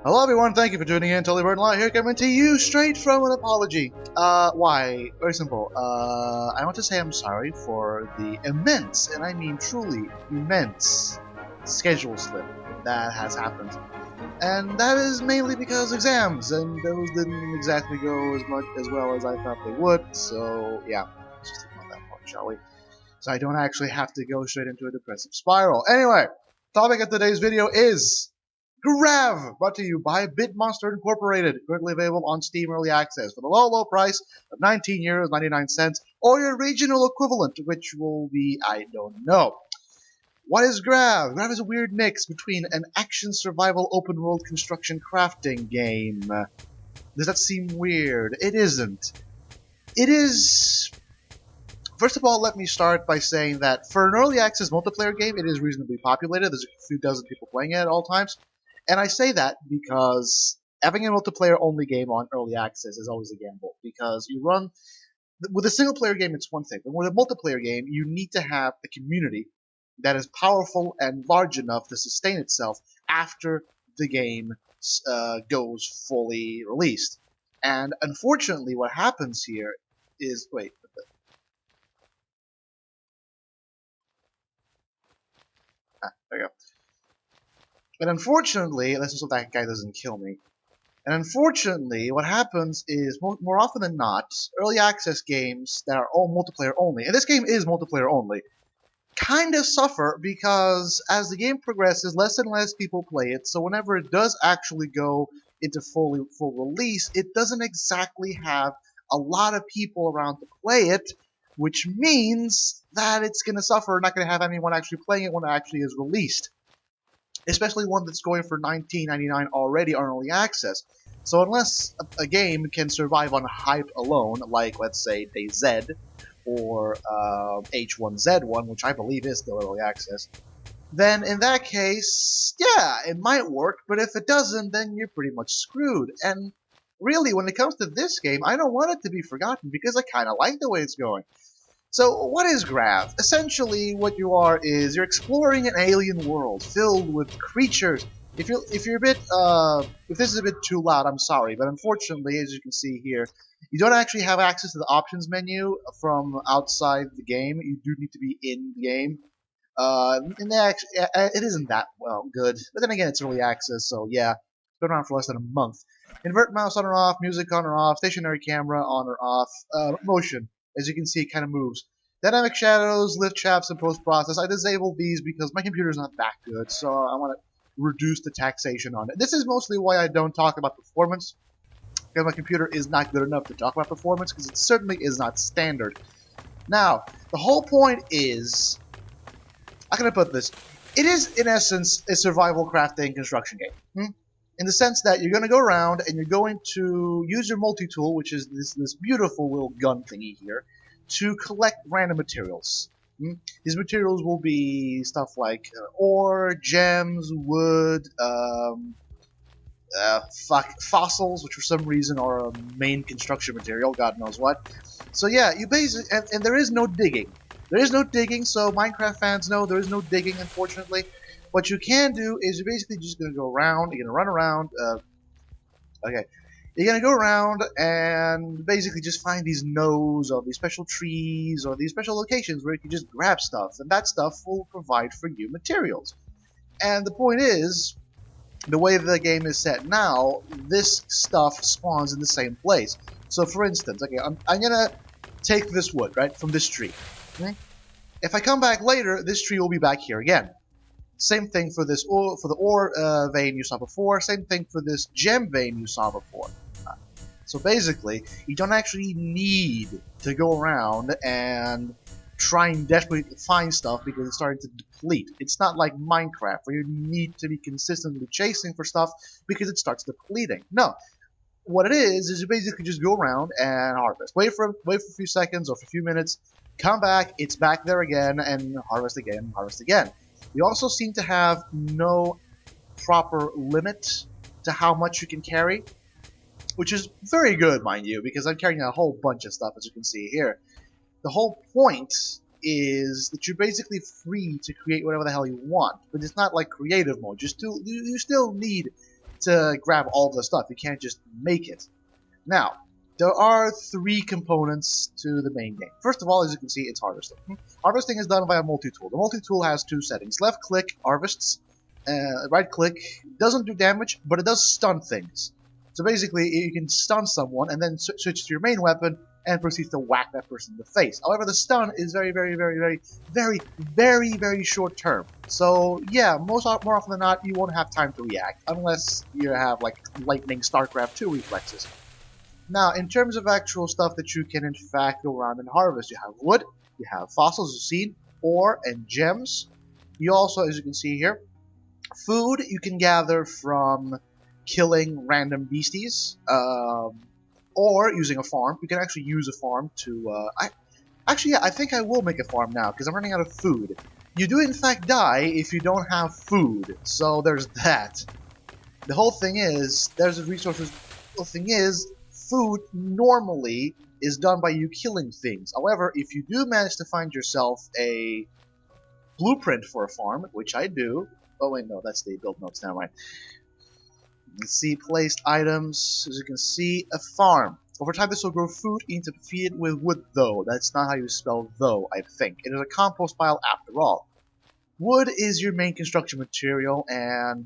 Hello everyone, thank you for tuning in. Totally Bird Live here, coming to you straight from an apology. Why? Very simple. I want to say I'm sorry for the immense, and I mean truly immense, schedule slip that has happened. And that is mainly because exams, and those didn't exactly go as well as I thought they would, so yeah, let's just ignore that part, shall we? So I don't actually have to go straight into a depressive spiral. Anyway, topic of today's video is GRAV, brought to you by BitMonster Incorporated, currently available on Steam Early Access for the low price of €19.99, or your regional equivalent, which will be, I don't know. What is GRAV? GRAV is a weird mix between an action survival open world construction crafting game. Does that seem weird? It isn't. It is... First of all, let me start by saying that for an early access multiplayer game, it is reasonably populated. There's a few dozen people playing it at all times. And I say that because having a multiplayer-only game on early access is always a gamble. Because you run... With a single-player game, it's one thing. But with a multiplayer game, you need to have a community that is powerful and large enough to sustain itself after the game goes fully released. And unfortunately, what happens here is... Wait... there we go. And unfortunately, let's just hope that guy doesn't kill me. And unfortunately, what happens is, more often than not, early access games that are all multiplayer only, and this game is multiplayer only, kind of suffer because as the game progresses, less and less people play it, so whenever it does actually go into full release, it doesn't exactly have a lot of people around to play it, which means that it's going to suffer, not going to have anyone actually playing it when it actually is released. Especially one that's going for $19.99 already on early access. So unless a game can survive on hype alone, like, let's say, DayZ, or H1Z1, which I believe is still early access, then in that case, yeah, it might work, but if it doesn't, then you're pretty much screwed. And really, when it comes to this game, I don't want it to be forgotten, because I kind of like the way it's going. So, what is GRAV? Essentially, what you are is you're exploring an alien world filled with creatures. If you're a bit, if this is a bit too loud, I'm sorry, but unfortunately, as you can see here, you don't actually have access to the options menu from outside the game. You do need to be in the game. It isn't that well good, but then again, it's early access, so yeah, it's been around for less than a month. Invert mouse on or off, music on or off, stationary camera on or off, motion. As you can see, it kind of moves. Dynamic shadows, lift shafts, and post-process. I disabled these because my computer's not that good, so I want to reduce the taxation on it. This is mostly why I don't talk about performance, because my computer is not good enough to talk about performance, because it certainly is not standard. Now, the whole point is... How can I put this? It is, in essence, a survival crafting construction game. In the sense that you're going to go around and you're going to use your multi-tool, which is this beautiful little gun thingy here, to collect random materials. These materials will be stuff like ore, gems, wood, fossils, which for some reason are a main construction material, God knows what. So yeah, you basically, and there is no digging. There is no digging, so Minecraft fans know there is no digging, unfortunately. What you can do is you're basically just going to go around, you're going to run around, okay, you're going to go around and basically just find these nodes or these special trees or these special locations where you can just grab stuff, and that stuff will provide for you materials. And the point is, the way the game is set now, this stuff spawns in the same place. So for instance, okay, I'm going to take this wood, right, from this tree. Okay? If I come back later, this tree will be back here again. Same thing for this for the ore vein you saw before. Same thing for this gem vein you saw before. So basically, you don't actually need to go around and try and desperately find stuff because it's starting to deplete. It's not like Minecraft where you need to be consistently chasing for stuff because it starts depleting. No. What it is you basically just go around and harvest. Wait for a few seconds or for a few minutes. Come back, it's back there again, and harvest again, harvest again. You also seem to have no proper limit to how much you can carry, which is very good, mind you, because I'm carrying a whole bunch of stuff, as you can see here. The whole point is that you're basically free to create whatever the hell you want, but it's not like creative mode. You still need to grab all the stuff. You can't just make it. Now, there are 3 components to the main game. First of all, as you can see, it's harvesting. Harvesting is done by a multi-tool. The multi-tool has 2 settings. Left click harvests, right click doesn't do damage, but it does stun things. So basically, you can stun someone and then switch to your main weapon and proceed to whack that person in the face. However, the stun is very short term. So yeah, more often than not, you won't have time to react unless you have like lightning StarCraft 2 reflexes. Now, in terms of actual stuff that you can in fact go around and harvest, you have wood, you have fossils, you've seen, ore, and gems. You also, as you can see here, food you can gather from killing random beasties, or using a farm. You can actually use a farm to, I think I will make a farm now, because I'm running out of food. You do in fact die if you don't have food, so there's that. The whole thing is, there's a resources, the whole thing is, food normally is done by you killing things. However, if you do manage to find yourself a blueprint for a farm, which I do, oh wait, no, that's the build notes, never mind. Let's see, placed items, as you can see, a farm. Over time this will grow food, you need to feed it with wood though. That's not how you spell though, I think. It is a compost pile after all. Wood is your main construction material, and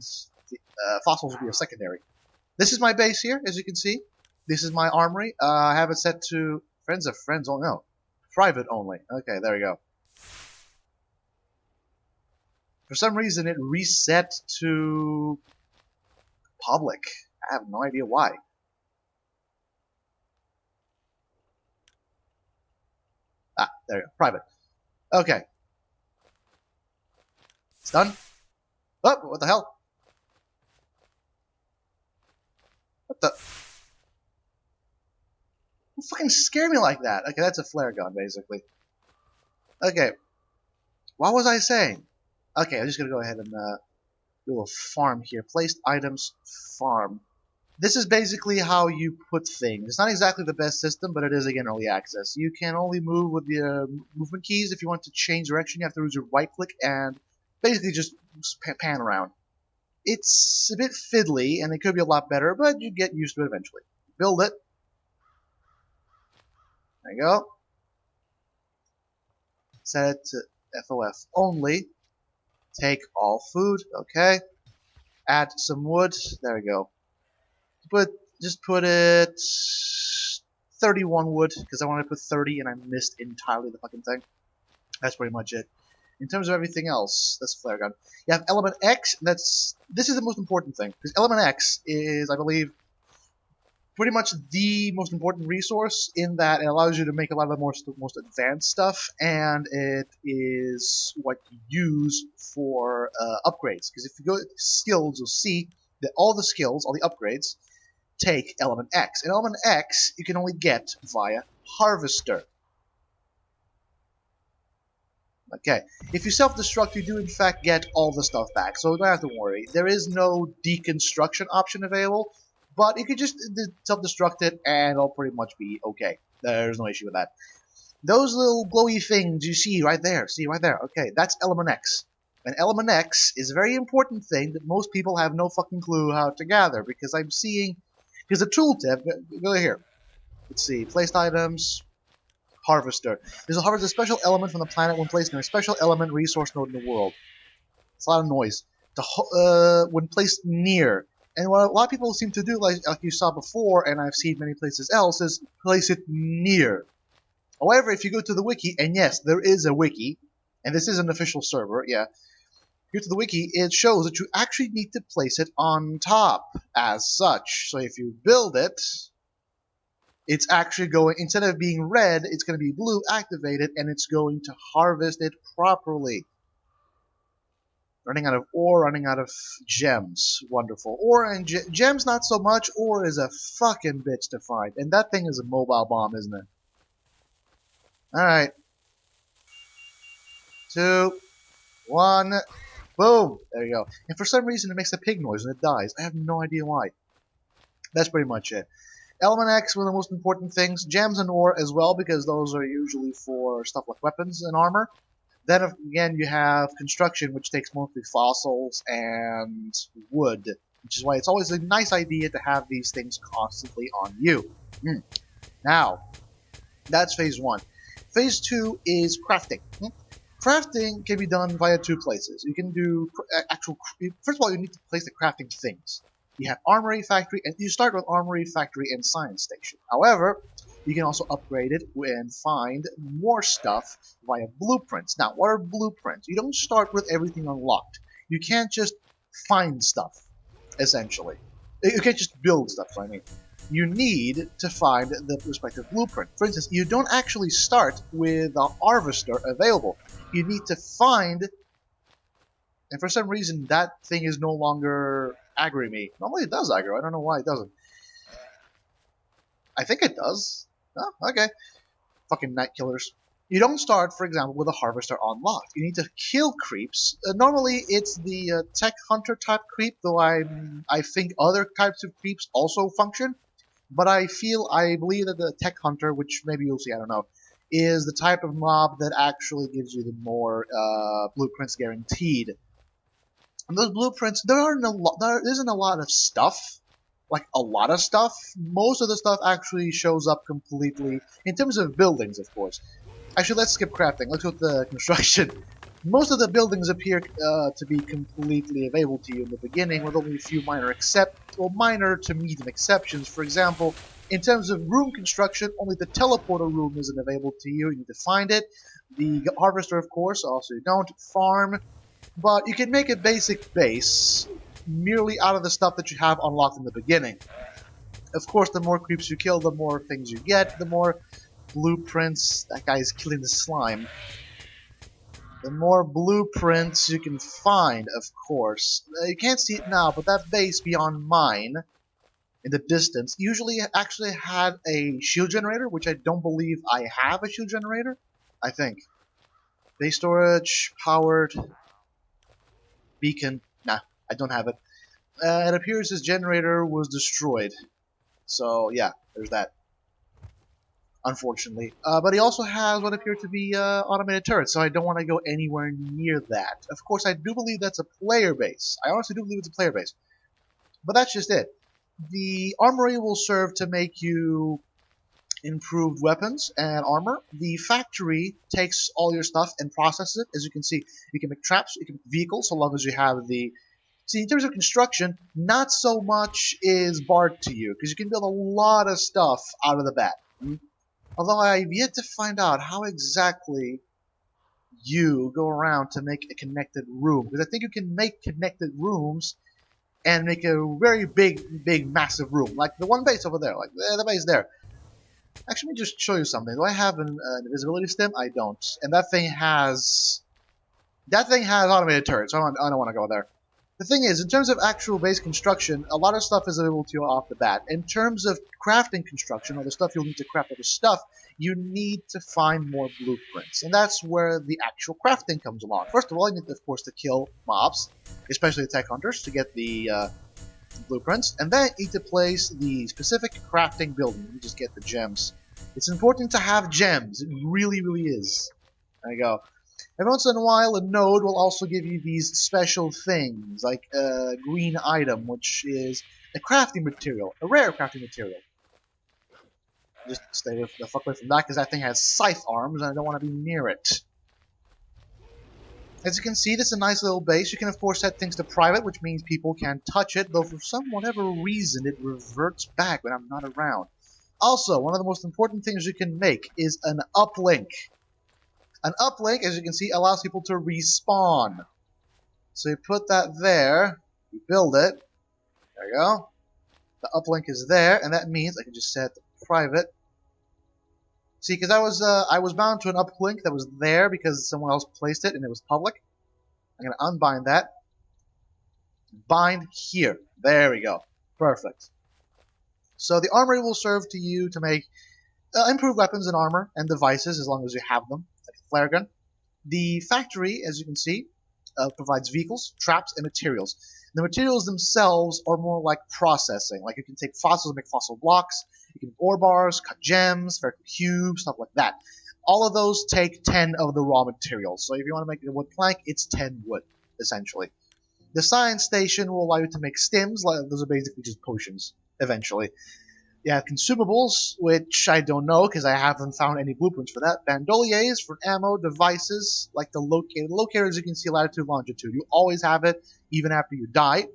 fossils will be a secondary. This is my base here, as you can see. This is my armory. I have it set to friends of friends. Oh no, private only. Okay, there we go. For some reason, it reset to public. I have no idea why. Ah, there you go. Private. Okay. It's done. Oh, what the hell? What the? Don't fucking scare me like that. Okay, that's a flare gun, basically. Okay. What was I saying? Okay, I'm just gonna go ahead and do a farm here. Placed items, farm. This is basically how you put things. It's not exactly the best system, but it is, again, early access. You can only move with the movement keys. If you want to change direction, you have to use your right click and basically just pan around. It's a bit fiddly, and it could be a lot better, but you get used to it eventually. Build it. There you go. Set it to FOF only. Take all food. Okay. Add some wood. There we go. Just put it 31 wood, because I wanted to put 30 and I missed entirely the fucking thing. That's pretty much it. In terms of everything else, that's a flare gun. You have element X. This is the most important thing, because element X is, I believe, pretty much the most important resource, in that it allows you to make a lot of the most advanced stuff, and it is what you use for upgrades. Because if you go to skills, you'll see that all the skills, all the upgrades, take element X. And element X you can only get via harvester. Okay, if you self-destruct, you do in fact get all the stuff back, so you don't have to worry. There is no deconstruction option available, but you can just self-destruct it and it'll pretty much be okay. There's no issue with that. Those little glowy things you see right there, okay, that's element X. And element X is a very important thing that most people have no fucking clue how to gather, because I'm seeing, here's a tooltip, go here. Let's see, placed items, harvester. This will harvest a special element from the planet when placed in a special element resource node in the world. It's a lot of noise. When placed near. And what a lot of people seem to do, like you saw before, and I've seen many places else, is place it near. However, if you go to the wiki, and yes, there is a wiki, and this is an official server, yeah. Go to the wiki, it shows that you actually need to place it on top as such. So if you build it, it's actually going, instead of being red, it's going to be blue activated, and it's going to harvest it properly. Running out of ore, running out of gems. Wonderful. Ore and gems, not so much. Ore is a fucking bitch to find. And that thing is a mobile bomb, isn't it? Alright. 2, 1, boom! There you go. And for some reason it makes a pig noise when it dies. I have no idea why. That's pretty much it. Element X, one of the most important things. Gems and ore as well, because those are usually for stuff like weapons and armor. Then again, you have construction, which takes mostly fossils and wood. which is why it's always a nice idea to have these things constantly on you. Now, that's phase 1. Phase 2 is crafting. Crafting can be done via 2 places. You can do first of all, you need to place the crafting things. You have Armory, Factory, and you start with Armory, Factory, and Science Station. However, you can also upgrade it and find more stuff via blueprints. Now, what are blueprints? You don't start with everything unlocked. You can't just find stuff, essentially. You can't just build stuff, I mean. You need to find the respective blueprint. For instance, you don't actually start with a harvester available. You need to find, and for some reason that thing is no longer aggroing me. Normally it does aggro, I don't know why it doesn't. I think it does. Oh, okay. Fucking night killers. You don't start, for example, with a harvester unlocked. You need to kill creeps. Normally it's the tech hunter type creep, though I think other types of creeps also function. But I believe that the tech hunter, which maybe you'll see, I don't know, is the type of mob that actually gives you the more blueprints guaranteed. And those blueprints, there isn't a lot of stuff, like a lot of stuff. Most of the stuff actually shows up completely, in terms of buildings, of course. Actually, let's skip crafting. Let's go to the construction. Most of the buildings appear to be completely available to you in the beginning, with only a few minor to medium exceptions. For example, in terms of room construction, only the teleporter room isn't available to you. You need to find it. The harvester, of course, also you don't. Farm. But you can make a basic base merely out of the stuff that you have unlocked in the beginning. Of course, the more creeps you kill, the more things you get, the more blueprints. That guy is killing the slime. The more blueprints you can find, of course. You can't see it now, but that base beyond mine, in the distance, usually actually had a shield generator, which I don't believe I have a shield generator. I think. Base storage, powered, beacon. Nah, I don't have it. It appears this generator was destroyed. So, yeah, there's that. Unfortunately. But he also has what appear to be automated turrets, so I don't want to go anywhere near that. Of course, I do believe that's a player base. I honestly do believe it's a player base. But that's just it. The armory will serve to make you improved weapons and armor. The factory takes all your stuff and processes it. As you can see, you can make traps, you can make vehicles, so long as you have the... See, in terms of construction, not so much is barred to you, because you can build a lot of stuff out of the bat. Although I've yet to find out how exactly you go around to make a connected room. Because I think you can make connected rooms and make a very big, massive room. Like the one base over there. Like the base there. Actually, let me just show you something. Do I have an invisibility stem? I don't. And that thing has... automated turrets, so I don't want to go there. The thing is, in terms of actual base construction, a lot of stuff is available to you off the bat. In terms of crafting construction, or the stuff you'll need to craft other stuff, you need to find more blueprints. And that's where the actual crafting comes along. First of all, you need, of course, to kill mobs, especially the tech hunters, to get the blueprints. And then you need to place the specific crafting building. You just get the gems. It's important to have gems. It really, really is. There you go. Every once in a while, a node will also give you these special things, like a green item, which is a crafting material, a rare crafting material. Just stay the fuck away from that, because that thing has scythe arms, and I don't want to be near it. As you can see, this is a nice little base. You can, of course, set things to private, which means people can't touch it, though for whatever reason, it reverts back when I'm not around. Also, one of the most important things you can make is an uplink. An uplink, as you can see, allows people to respawn. So you put that there, you build it, there you go. The uplink is there, and that means I can just set private. See, because I was bound to an uplink that was there because someone else placed it and it was public. I'm going to unbind that. Bind here. There we go. Perfect. So the armory will serve to you to make improved weapons and armor and devices as long as you have them. Flare gun. The factory, as you can see, provides vehicles, traps, and materials. The materials themselves are more like processing. Like you can take fossils and make fossil blocks. You can make ore bars, cut gems, spherical cubes, stuff like that. All of those take 10 of the raw materials. So if you want to make a wood plank, it's 10 wood, essentially. The science station will allow you to make stims. Those are basically just potions, eventually. You have consumables, which I don't know because I haven't found any blueprints for that. Bandoliers for ammo, devices, like the locator. The locator, as you can see, latitude, longitude. You always have it, even after you die.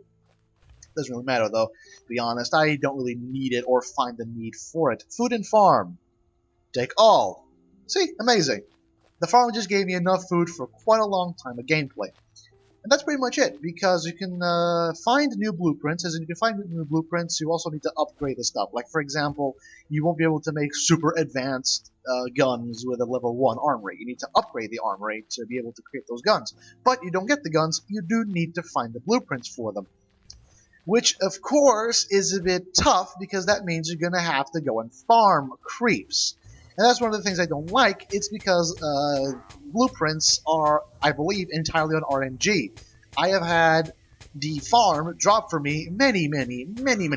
Doesn't really matter, though, to be honest. I don't really need it or find the need for it. Food and farm. Take all. See? Amazing. The farm just gave me enough food for quite a long time of gameplay. And that's pretty much it, because you can find new blueprints. As you can find new blueprints, you also need to upgrade the stuff. Like, for example, you won't be able to make super advanced guns with a level 1 armory. You need to upgrade the armory to be able to create those guns. But you don't get the guns, you do need to find the blueprints for them. Which, of course, is a bit tough, because that means you're going to have to go and farm creeps. And that's one of the things I don't like. It's because blueprints are, I believe, entirely on RNG. I have had the farm drop for me many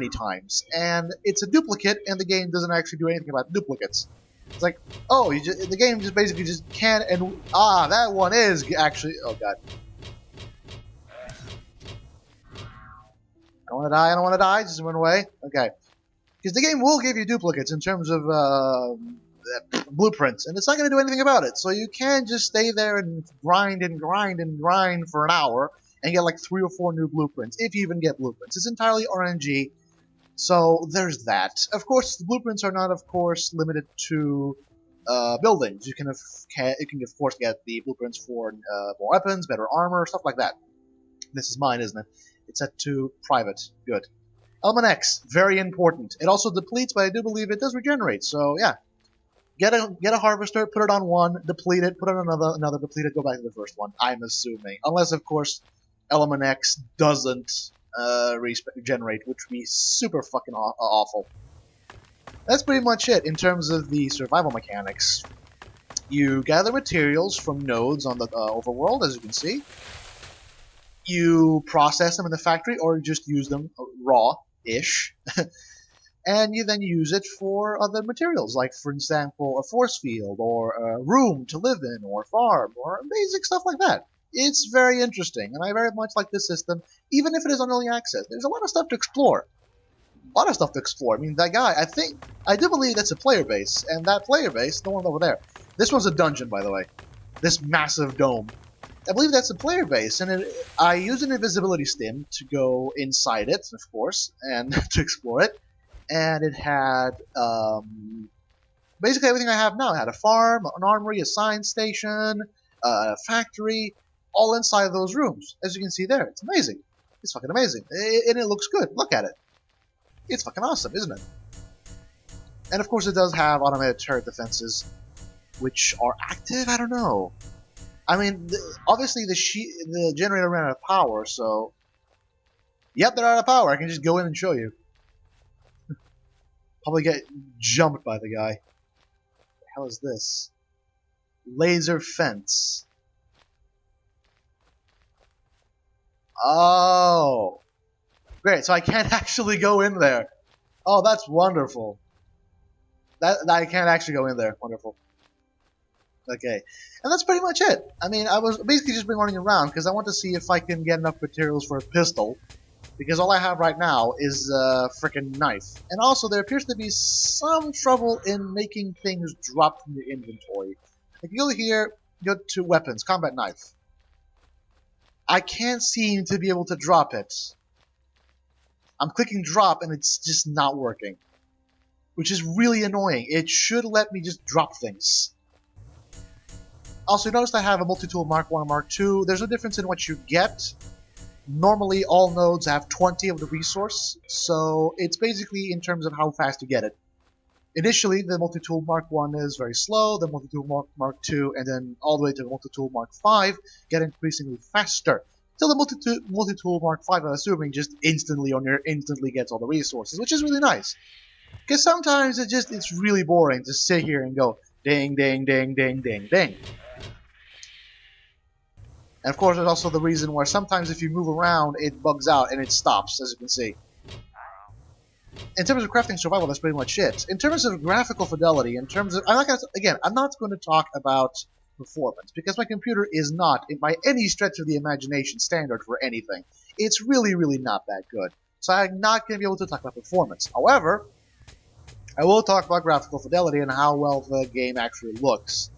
times. And it's a duplicate, and the game doesn't actually do anything about duplicates. It's like, oh, the game just basically just can't, and that one is actually, oh god. I don't want to die, just run away. Okay. Because the game will give you duplicates in terms of blueprints, and it's not going to do anything about it. So you can't just stay there and grind for an hour and get like 3 or 4 new blueprints, if you even get blueprints. It's entirely RNG, so there's that. Of course, the blueprints are not, of course, limited to buildings. You can, of course, get the blueprints for more weapons, better armor, stuff like that. This is mine, isn't it? It's set to private. Good. Element X, very important. It also depletes, but I do believe it does regenerate, so yeah. Get a harvester, put it on one, deplete it, put it on another, deplete it, go back to the first one. I'm assuming. Unless, of course, Element X doesn't regenerate, which would be super fucking awful. That's pretty much it in terms of the survival mechanics. You gather materials from nodes on the overworld, as you can see. You process them in the factory, or you just use them raw-ish. And you then use it for other materials, like, for example, a force field, or a room to live in, or a farm, or basic stuff like that. It's very interesting, and I very much like this system, even if it is on early access. There's a lot of stuff to explore. A lot of stuff to explore. I mean, that guy, I do believe that's a player base, and that player base, the one over there. This one's a dungeon, by the way. This massive dome. I believe that's a player base, and I use an invisibility stim to go inside it, of course, and to explore it. And it had basically everything I have now. It had a farm, an armory, a science station, a factory, all inside of those rooms. As you can see there, it's amazing. It's fucking amazing. And it looks good. Look at it. It's fucking awesome, isn't it? And of course it does have automated turret defenses, which are active? I don't know. I mean, obviously the generator ran out of power, so... Yep, they're out of power. I can just go in and show you. Probably get jumped by the guy. What the hell is this? Laser fence. Oh. Great, so I can't actually go in there. Oh, that's wonderful. That I can't actually go in there. Wonderful. Okay. And that's pretty much it. I mean, I was basically just been running around because I want to see if I can get enough materials for a pistol. Because all I have right now is a frickin' knife. And also, there appears to be some trouble in making things drop from your inventory. If you go here, go to weapons, combat knife. I can't seem to be able to drop it. I'm clicking drop and it's just not working. Which is really annoying. It should let me just drop things. Also, you notice I have a multi-tool Mark 1 and Mark 2. There's no difference in what you get. Normally, all nodes have 20 of the resource, so it's basically in terms of how fast you get it. Initially, the multi-tool Mark 1 is very slow, the multi-tool Mark 2, and then all the way to the multi-tool Mark 5 get increasingly faster. Till the multi-tool Mark 5, I'm assuming, just instantly gets all the resources, which is really nice. Because sometimes it's really boring to sit here and go ding, ding, ding, ding, ding, ding. And of course, there's also the reason where sometimes if you move around, it bugs out and it stops, as you can see. In terms of crafting survival, that's pretty much it. In terms of graphical fidelity, in terms of... I'm not going to talk about performance, because my computer is not, by any stretch of the imagination, standard for anything. It's really, really not that good. So I'm not going to be able to talk about performance. However, I will talk about graphical fidelity and how well the game actually looks.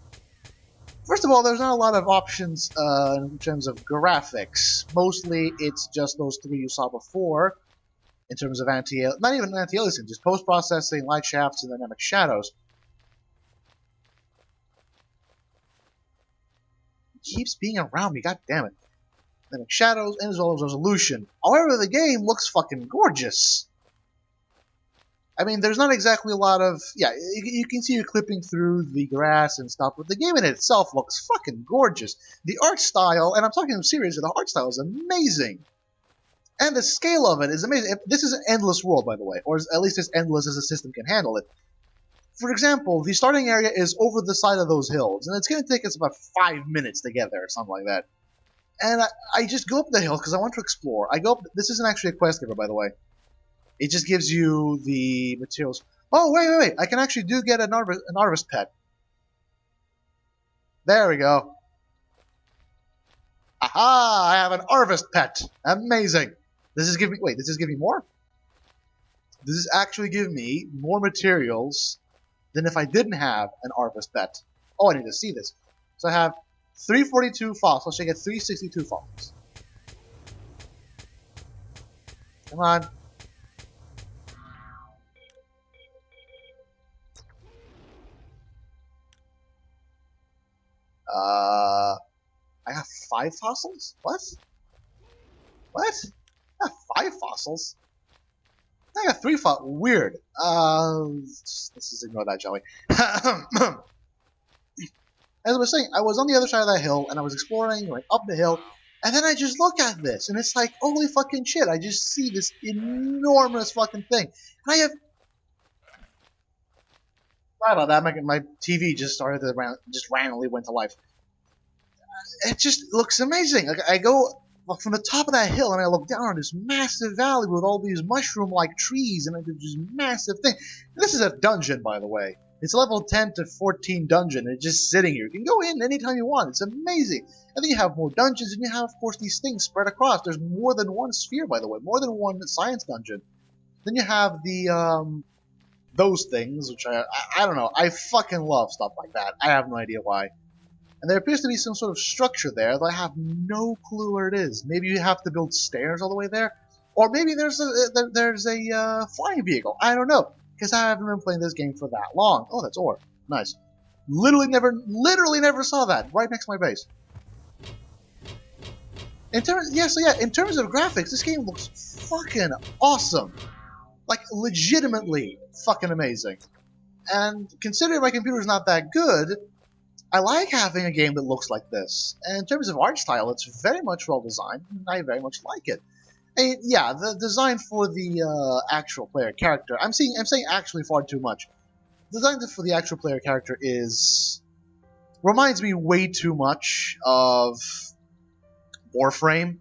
First of all, there's not a lot of options in terms of graphics. Mostly, it's just those three you saw before, in terms of not even anti-aliasing, just post-processing, light shafts, and dynamic shadows. It keeps being around me, god damn it. Dynamic shadows, and as well as resolution. However, the game looks fucking gorgeous. I mean, there's not exactly a lot of... Yeah, you can see you clipping through the grass and stuff, but the game in itself looks fucking gorgeous. The art style, and I'm talking seriously, the art style is amazing. And the scale of it is amazing. This is an endless world, by the way, or at least as endless as the system can handle it. For example, the starting area is over the side of those hills, and it's going to take us about 5 minutes to get there, or something like that. And I just go up the hill because I want to explore. I go up... This isn't actually a quest giver, by the way. It just gives you the materials. Oh, wait. I can actually get an harvest pet. There we go. Aha! I have an harvest pet. Amazing. This is giving... Wait, does this give me more? This is actually giving me more materials than if I didn't have an harvest pet. Oh, I need to see this. So I have 342 fossils. So I get 362 fossils. Come on. I have 5 fossils? What? What? I have 5 fossils? I got 3 fossils. Weird. Let's just ignore that, shall we? As I was saying, I was on the other side of that hill, and I was exploring, going up the hill, and then I just look at this, and it's like, holy fucking shit, I just see this enormous fucking thing. And I have... Sorry about that, my TV just started to just randomly went to life. It just looks amazing. Like, I go from the top of that hill and I look down on this massive valley with all these mushroom-like trees and it's just massive thing. And this is a dungeon, by the way. It's a level 10 to 14 dungeon. It's just sitting here. You can go in anytime you want. It's amazing. And then you have more dungeons and you have, of course, these things spread across. There's more than one sphere, by the way. More than one science dungeon. Then you have the, those things, which I don't know. I fucking love stuff like that. I have no idea why. And there appears to be some sort of structure there that I have no clue where it is. Maybe you have to build stairs all the way there, or maybe there's a flying vehicle. I don't know, because I haven't been playing this game for that long. Oh, that's ore. Nice. Literally never saw that right next to my base. In terms of graphics, this game looks fucking awesome. Like, legitimately fucking amazing. And considering my computer's not that good, I like having a game that looks like this. And in terms of art style, it's very much well designed, and I very much like it. And yeah, the design for the actual player character, I'm saying actually far too much. The design for the actual player character reminds me way too much of Warframe,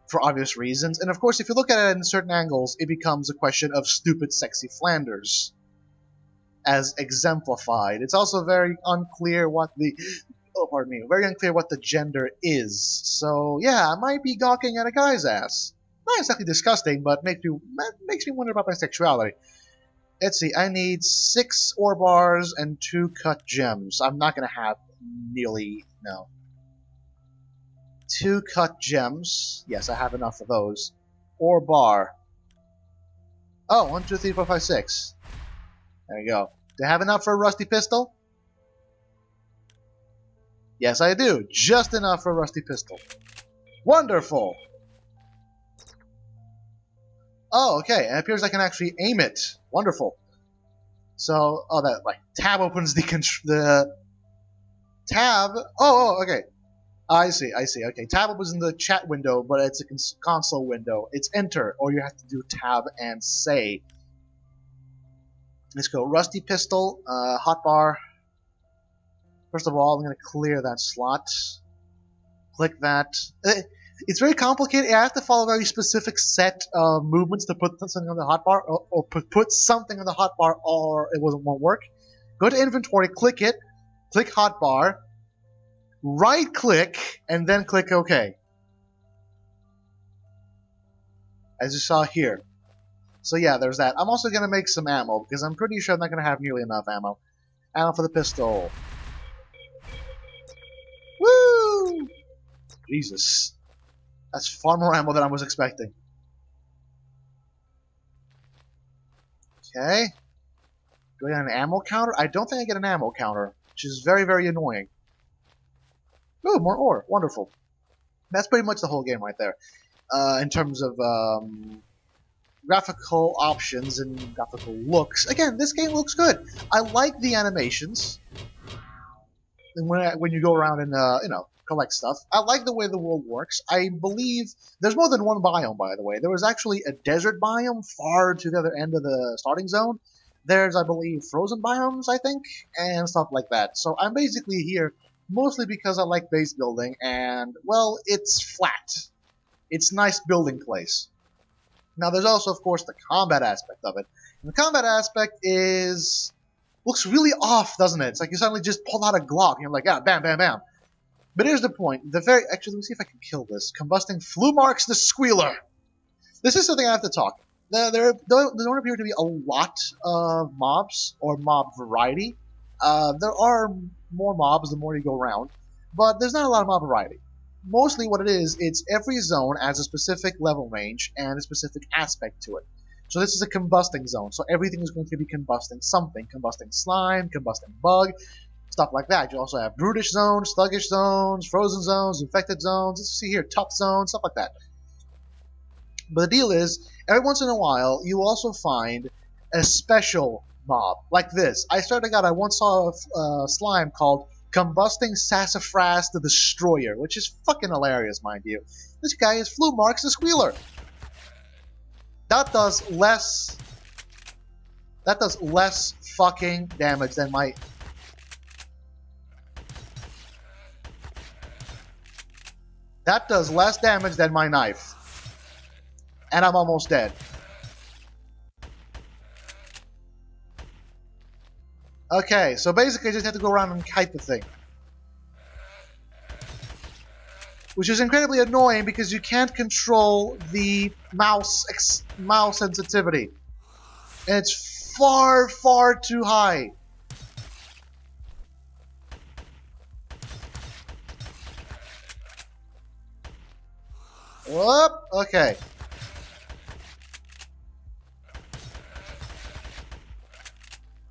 for obvious reasons. And of course, if you look at it in certain angles, it becomes a question of stupid, sexy Flanders, as exemplified. It's also very unclear what the gender is. So yeah, I might be gawking at a guy's ass. Not exactly disgusting, but makes me wonder about my sexuality. Let's see, I need 6 ore bars and 2 cut gems. I'm not gonna have no. 2 cut gems. Yes, I have enough of those. Ore bar. Oh, 1, 2, 3, 4, 5, 6. There you go. Do I have enough for a rusty pistol? Yes, I do. Just enough for a rusty pistol. Wonderful! Oh, okay. It appears I can actually aim it. Wonderful. So, oh, that, like, tab opens the tab. Oh, okay. I see. Okay, tab opens in the chat window, but it's a console window. It's enter, or you have to do tab and say. Let's go. Rusty pistol, hotbar. First of all, I'm going to clear that slot. Click that. It's very complicated. I have to follow a very specific set of movements to put something on the hotbar, or put something on the hotbar, or it won't work. Go to inventory, click it, click hotbar, right click, and then click OK. as you saw here. So yeah, there's that. I'm also going to make some ammo, because I'm pretty sure I'm not going to have nearly enough ammo. Ammo for the pistol. Woo! Jesus. That's far more ammo than I was expecting. Okay. Do I get an ammo counter? I don't think I get an ammo counter, which is very, very annoying. Ooh, more ore. Wonderful. That's pretty much the whole game right there. In terms of graphical options and graphical looks. Again, this game looks good. I like the animations. And when you go around and collect stuff, I like the way the world works. I believe there's more than one biome, by the way. There was actually a desert biome far to the other end of the starting zone. There's, I believe, frozen biomes, I think, and stuff like that. So I'm basically here mostly because I like base building, and, well, it's flat. It's nice building place. Now, there's also, of course, the combat aspect of it. And the combat aspect looks really off, doesn't it? It's like you suddenly just pull out a Glock, and you're like, ah, bam, bam, bam. But here's the point. Actually, let me see if I can kill this. Combusting Flumarks the Squealer. This is something I have to talk. There don't appear to be a lot of mobs, or mob variety. There are more mobs the more you go around, but there's not a lot of mob variety. Mostly what it is, it's every zone has a specific level range and a specific aspect to it. So this is a combusting zone, so everything is going to be combusting something. Combusting slime, combusting bug, stuff like that. You also have brutish zones, sluggish zones, frozen zones, infected zones. Let's see here, tough zones, stuff like that. But the deal is, every once in a while, you also find a special mob, like this. I swear to God, I once saw a slime called Combusting Sassafras the Destroyer, which is fucking hilarious, mind you. This guy is Flumarks the Squealer. That does less fucking damage than my... That does less damage than my knife. And I'm almost dead. Okay, so basically I just have to go around and kite the thing. Which is incredibly annoying because you can't control the mouse sensitivity. And it's far, far too high. Whoop, okay.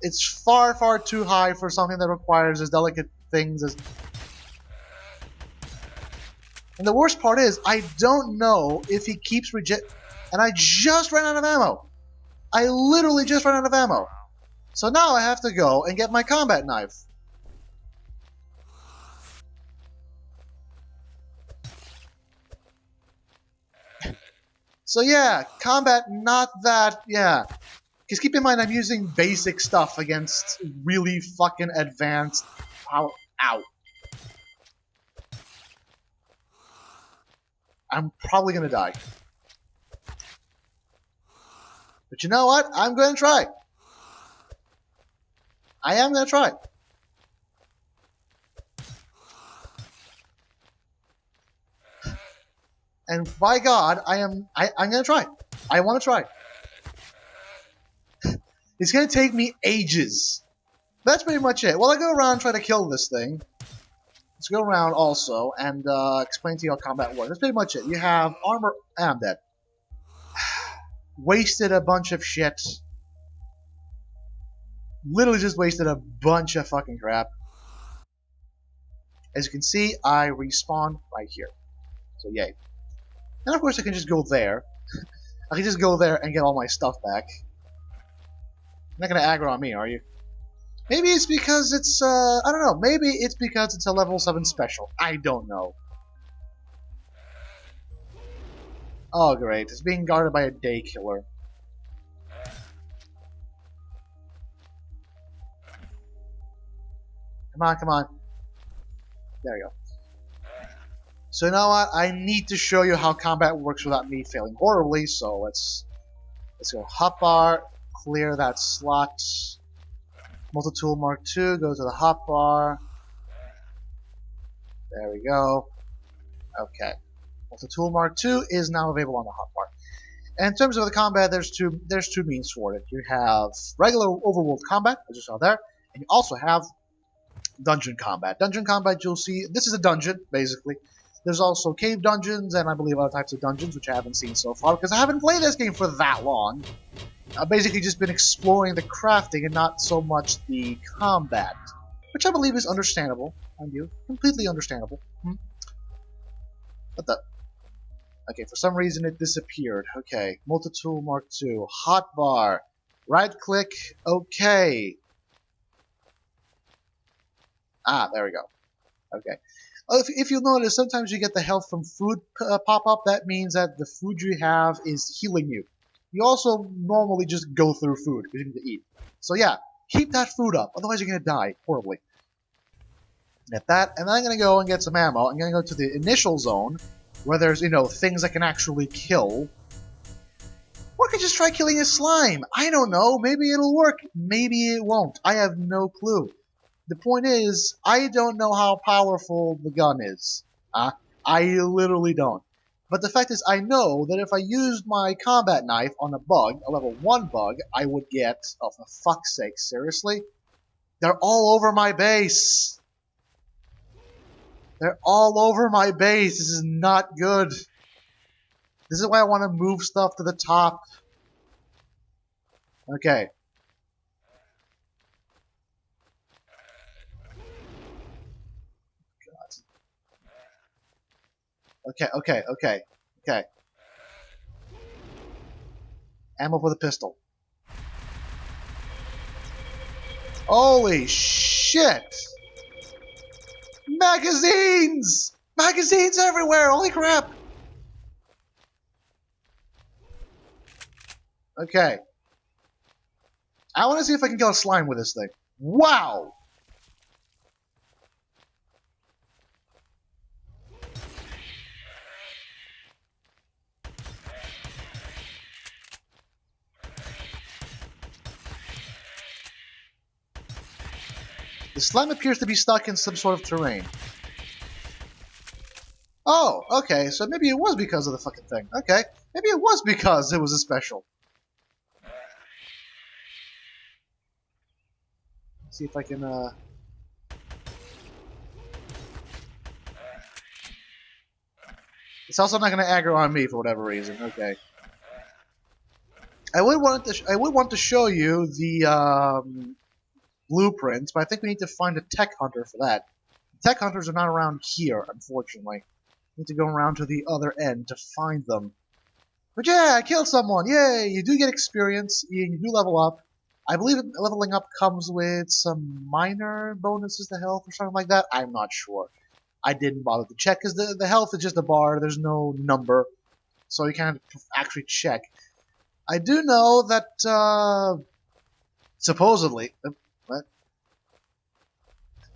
It's far, far too high for something that requires as delicate things as... And the worst part is, I don't know if he keeps And I just ran out of ammo. I literally just ran out of ammo. So now I have to go and get my combat knife. So yeah, combat not that, yeah. Because keep in mind, I'm using basic stuff against really fucking advanced power. Ow. I'm probably gonna die. But you know what? I'm gonna try. I am gonna try. And by God, I'm gonna try. I want to try. It's going to take me ages. That's pretty much it. Well, I go around and try to kill this thing. Let's go around also and explain to you how combat works. That's pretty much it. You have armor... I'm dead. Wasted a bunch of shit. Literally just wasted a bunch of fucking crap. As you can see, I respawn right here. So yay. And of course I can just go there. I can just go there and get all my stuff back. You're not gonna aggro on me, are you? Maybe it's because it's, I don't know. Maybe it's because it's a level 7 special. I don't know. Oh, great. It's being guarded by a day killer. Come on, come on. There we go. So you know what? I need to show you how combat works without me failing horribly, so let's go hotbar. Clear that slot. Multi-tool Mark II, go to the hotbar. There we go. Okay. Multi-tool Mark II is now available on the hotbar. And in terms of the combat, there's two means for it. You have regular overworld combat, as you saw there, and you also have dungeon combat. Dungeon combat, you'll see, this is a dungeon, basically. There's also cave dungeons, and I believe other types of dungeons, which I haven't seen so far, because I haven't played this game for that long. I've basically just been exploring the crafting and not so much the combat, which I believe is understandable, mind you. Completely understandable. What the? Okay, for some reason it disappeared. Okay, Multitool Mark II. Hotbar. Right-click. Okay. Ah, there we go. Okay. If you'll notice, sometimes you get the health from food pop up. That means that the food you have is healing you. You also normally just go through food because you need to eat. So yeah, keep that food up. Otherwise, you're going to die horribly. Get that, and then I'm going to go and get some ammo. I'm going to go to the initial zone where there's, things I can actually kill. Or I could just try killing a slime. I don't know. Maybe it'll work. Maybe it won't. I have no clue. The point is, I don't know how powerful the gun is. I literally don't. But the fact is, I know that if I used my combat knife on a bug, a level 1 bug, I would get... Oh, for fuck's sake, seriously? They're all over my base! They're all over my base! This is not good. This is why I want to move stuff to the top. Okay. Okay. Ammo for the pistol. Holy shit! Magazines! Magazines everywhere! Holy crap! Okay. I want to see if I can kill a slime with this thing. Wow! The slime appears to be stuck in some sort of terrain. Oh, okay, so maybe it was because of the fucking thing. Okay, maybe it was because it was a special. Let's see if I can, It's also not going to aggro on me for whatever reason. Okay. I would want to show you the, blueprints, but I think we need to find a tech hunter for that. Tech hunters are not around here, unfortunately. We need to go around to the other end to find them. But yeah, I killed someone! Yay! You do get experience, you do level up. I believe leveling up comes with some minor bonuses to health or something like that. I'm not sure. I didn't bother to check, because the health is just a bar, there's no number. So you can't actually check. I do know that, supposedly... What?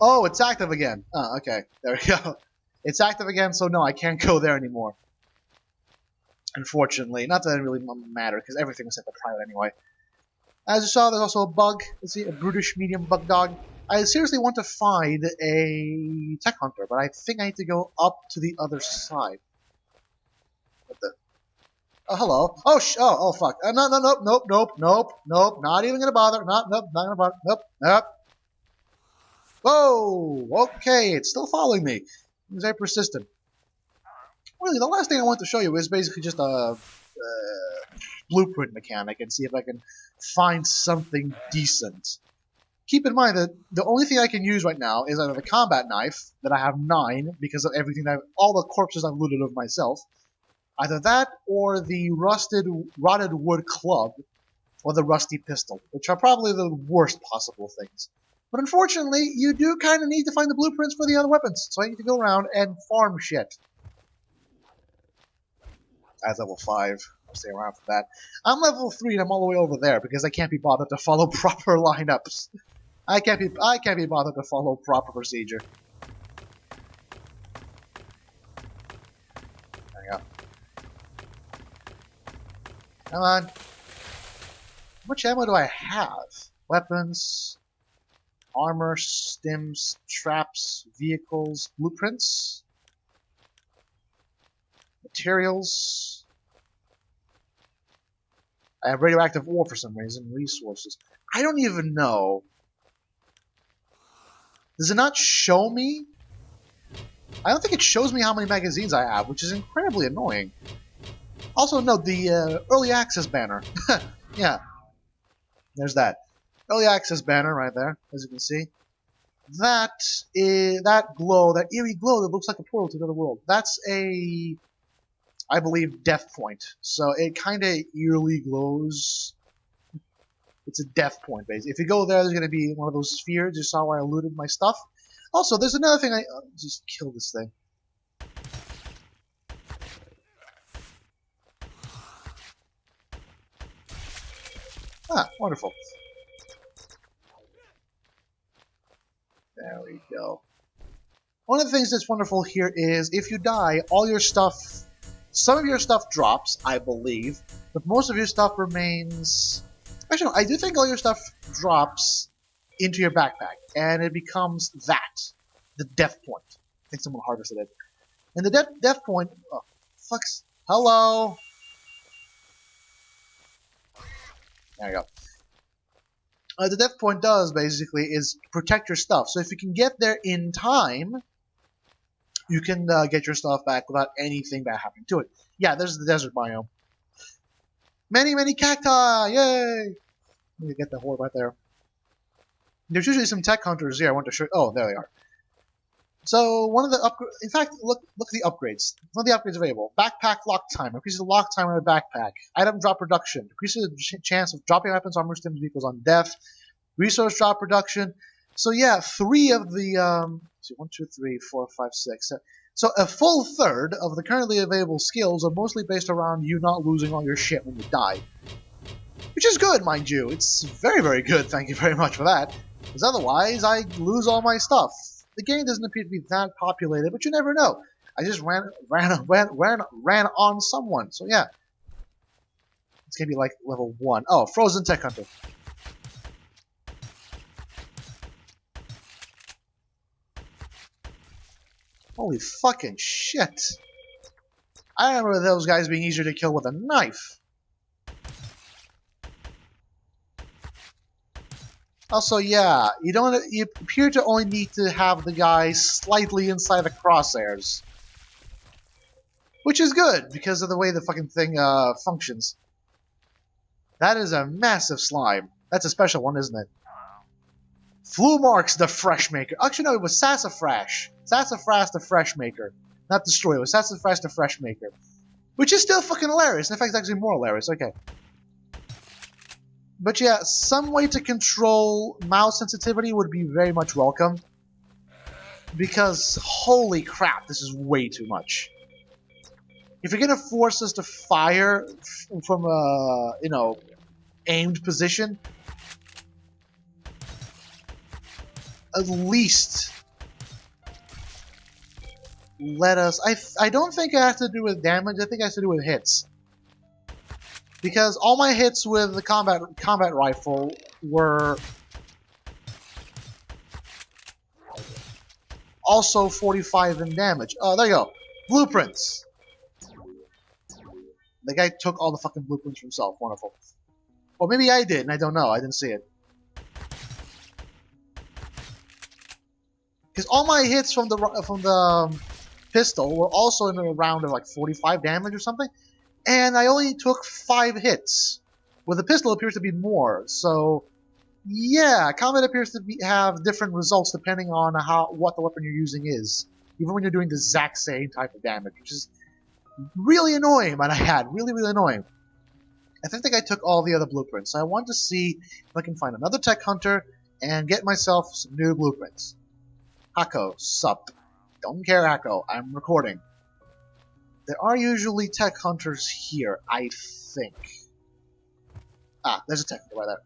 Oh, it's active again. Oh, okay. There we go. It's active again, so no, I can't go there anymore. Unfortunately. Not that it really matter, because everything was set to private anyway. As you saw, there's also a bug. Let's see, a brutish medium bug dog. I seriously want to find a tech hunter, but I think I need to go up to the other side. What the... Oh, hello. Oh, fuck. Nope. Not even gonna bother. Not gonna bother. Nope. Whoa! Okay, it's still following me. It's very persistent. Really, the last thing I want to show you is basically just a blueprint mechanic and see if I can find something decent. Keep in mind that the only thing I can use right now is either the combat knife, that I have 9 because of everything all the corpses I've looted of myself. Either that, or the rotted wood club, or the rusty pistol, which are probably the worst possible things. But unfortunately, you do kind of need to find the blueprints for the other weapons, so I need to go around and farm shit. As level 5, I'll stay around for that. I'm level 3 and I'm all the way over there because I can't be bothered to follow proper lineups. I can't be bothered to follow proper procedure. There we go. Come on. How much ammo do I have? Weapons, armor, stims, traps, vehicles, blueprints, materials. I have radioactive ore for some reason. Resources. I don't even know. Does it not show me? I don't think it shows me how many magazines I have, which is incredibly annoying. Also, note the early access banner. Yeah, there's that. Early access banner right there, as you can see. That glow, that eerie glow that looks like a portal to another world. That's a, I believe, death point. So it kind of eerily glows. It's a death point, basically. If you go there, there's going to be one of those spheres. You saw where I looted my stuff. Also, there's another thing just kill this thing. Ah, wonderful. There we go. One of the things that's wonderful here is if you die, all your stuff, some of your stuff drops, I believe, but most of your stuff remains. Actually, no, I do think all your stuff drops into your backpack, and it becomes the death point. I think someone harvested it. And the death point, oh, fucks, hello! There you go. The death point does, basically, is protect your stuff. So if you can get there in time, you can get your stuff back without anything bad happening to it. Yeah, there's the desert biome. Many, many cacti! Yay! Let me get the horde right there. There's usually some tech hunters here. I want to show. Oh, there they are. So one of the upgrades. In fact, look at the upgrades. One of the upgrades available: backpack lock time increases the lock time on a backpack. Item drop reduction decreases the chance of dropping weapons, armor, stims, vehicles on death. Resource drop reduction. So yeah, 3 of the. See, 1, 2, 3, 4, 5, 6. So a full third of the currently available skills are mostly based around you not losing all your shit when you die. Which is good, mind you. It's very, very good. Thank you very much for that. Because otherwise, I lose all my stuff. The game doesn't appear to be that populated, but you never know. I just ran on someone. So yeah, it's gonna be like level 1. Oh, Frozen Tech Hunter. Holy fucking shit! I remember those guys being easier to kill with a knife. Also, yeah, you appear to only need to have the guy slightly inside the crosshairs. Which is good, because of the way the fucking thing functions. That is a massive slime. That's a special one, isn't it? Flumarks the Freshmaker. Actually, no, it was Sassafrash. Sassafrash the Freshmaker. Not Destroyer, it was Sassafrash the Freshmaker. Which is still fucking hilarious. In fact, it's actually more hilarious. Okay. But yeah, some way to control mouse sensitivity would be very much welcome. Because, holy crap, this is way too much. If you're gonna force us to fire from a, aimed position, at least let us... I don't think it has to do with damage, I think it has to do with hits. Because all my hits with the combat rifle were also 45 in damage. Oh, there you go. Blueprints. The guy took all the fucking blueprints for himself. Wonderful. Or maybe I did, and I don't know. I didn't see it. Because all my hits from the pistol were also in a round of like 45 damage or something. And I only took 5 hits. With the pistol, it appears to be more. So, yeah, combat appears to have different results depending on what the weapon you're using is. Even when you're doing the exact same type of damage, which is really annoying, but I had. Really, really annoying. I think I took all the other blueprints. So I want to see if I can find another tech hunter and get myself some new blueprints. Hako, sup. Don't care, Hako. I'm recording. There are usually tech hunters here, I think. Ah, there's a tech hunter right there.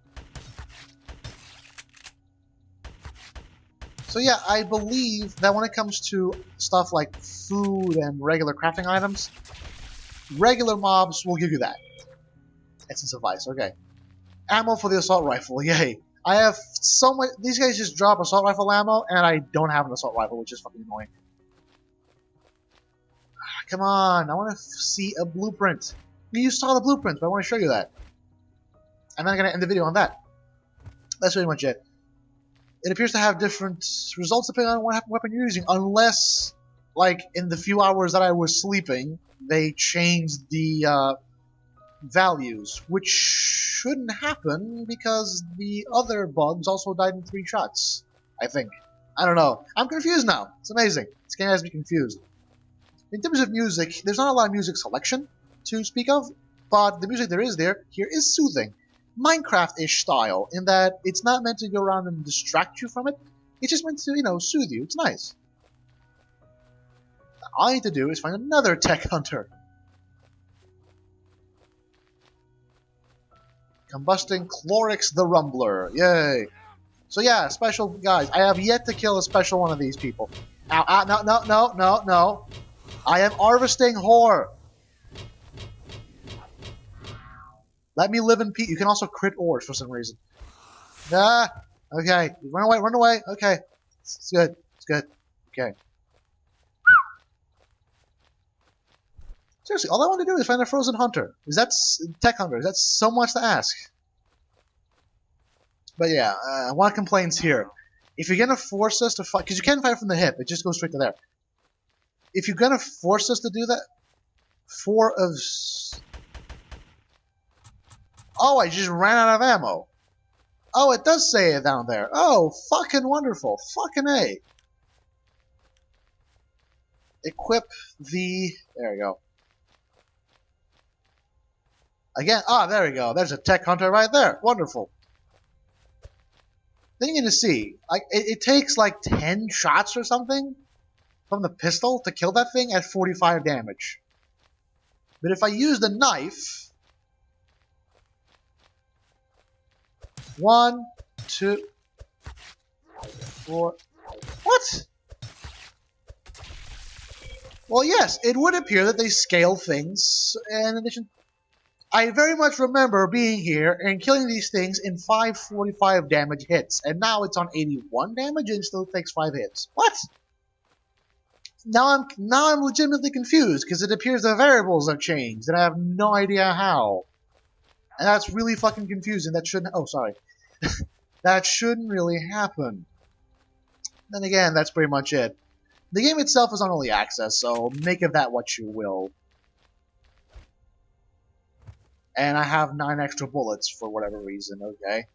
So yeah, I believe that when it comes to stuff like food and regular crafting items, regular mobs will give you that. Essence of Ice, okay. Ammo for the assault rifle, yay. I have so much... These guys just drop assault rifle ammo, and I don't have an assault rifle, which is fucking annoying. Come on, I want to see a blueprint. You saw the blueprint, but I want to show you that. and then I'm going to end the video on that. That's pretty much it. It appears to have different results depending on what weapon you're using, unless, like, in the few hours that I was sleeping, they changed the values, which shouldn't happen because the other bugs also died in 3 shots, I think. I don't know. I'm confused now. It's amazing. This game has me confused. In terms of music, there's not a lot of music selection to speak of, but the music there is here is soothing. Minecraft-ish style, in that it's not meant to go around and distract you from it. It's just meant to, you know, soothe you. It's nice. All I need to do is find another tech hunter. Combusting Chlorix the Rumbler. Yay. So yeah, special guys. I have yet to kill a special one of these people. Ow, no. I am harvesting whore. Let me live in peace. You can also crit ores for some reason. Ah, okay. Run away. Okay. It's good. Okay. Seriously, all I want to do is find a frozen hunter. Tech hunter? Is that so much to ask? But yeah, one complaints here. If you're gonna force us to fight, because you can't fight from the hip, it just goes straight to there. If you're gonna force us to do that, oh, I just ran out of ammo. Oh, it does say it down there. Oh, fucking wonderful. Fucking A. Equip the... There we go. Again, there we go. There's a tech hunter right there. Wonderful. Then you're going to see, it takes like 10 shots or something from the pistol to kill that thing at 45 damage. But if I use the knife... 1, 2, 4... What? Well, yes, it would appear that they scale things in addition... I very much remember being here and killing these things in 545 damage hits, and now it's on 81 damage and still takes 5 hits. What? Now I'm legitimately confused because it appears the variables have changed and I have no idea how. And that's really fucking confusing. That shouldn't. Oh, sorry. That shouldn't really happen. Then again, that's pretty much it. The game itself is on early access, so make of that what you will. And I have 9 extra bullets for whatever reason, okay?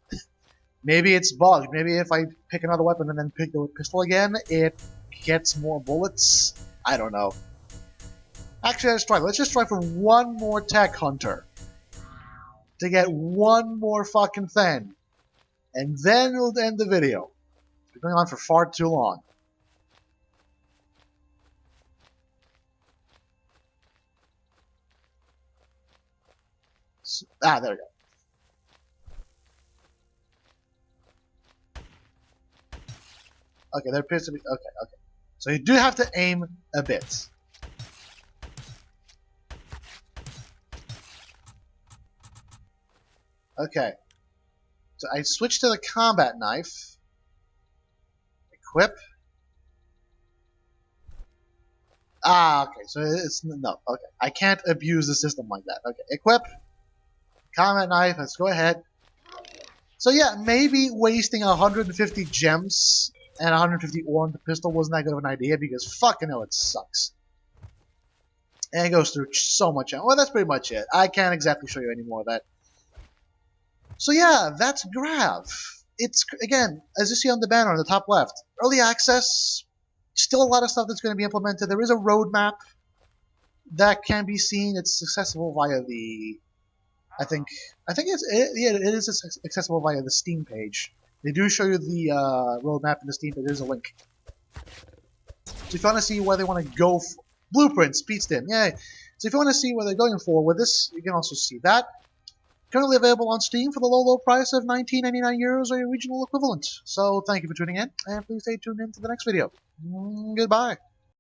Maybe it's bugged. Maybe if I pick another weapon and then pick the pistol again, it gets more bullets. I don't know. Actually, let's try. Let's just try for one more tech hunter. To get one more fucking thing. And then we'll end the video. It's been going on for far too long. There we go. Okay, there appears to be... Okay. So you do have to aim a bit. Okay. So I switch to the combat knife. Equip. Okay. So it's... No, okay. I can't abuse the system like that. Okay, equip. Combat knife, let's go ahead. So yeah, maybe wasting 150 gems and 150 ore on the pistol wasn't that good of an idea because fucking hell, it sucks. And it goes through so much ammo. Well, that's pretty much it. I can't exactly show you any more of that. So yeah, that's GRAV. It's, again, as you see on the banner on the top left, early access, still a lot of stuff that's going to be implemented. There is a roadmap that can be seen. It's accessible via the... I think it is accessible via the Steam page. They do show you the roadmap in the Steam page. There's a link. So if you want to see where they want to go, blueprints, Pete Stim, yay! So if you want to see where they're going for with this, you can also see that. Currently available on Steam for the low price of 19.99 euros or your regional equivalent. So thank you for tuning in, and please stay tuned in to the next video. Goodbye.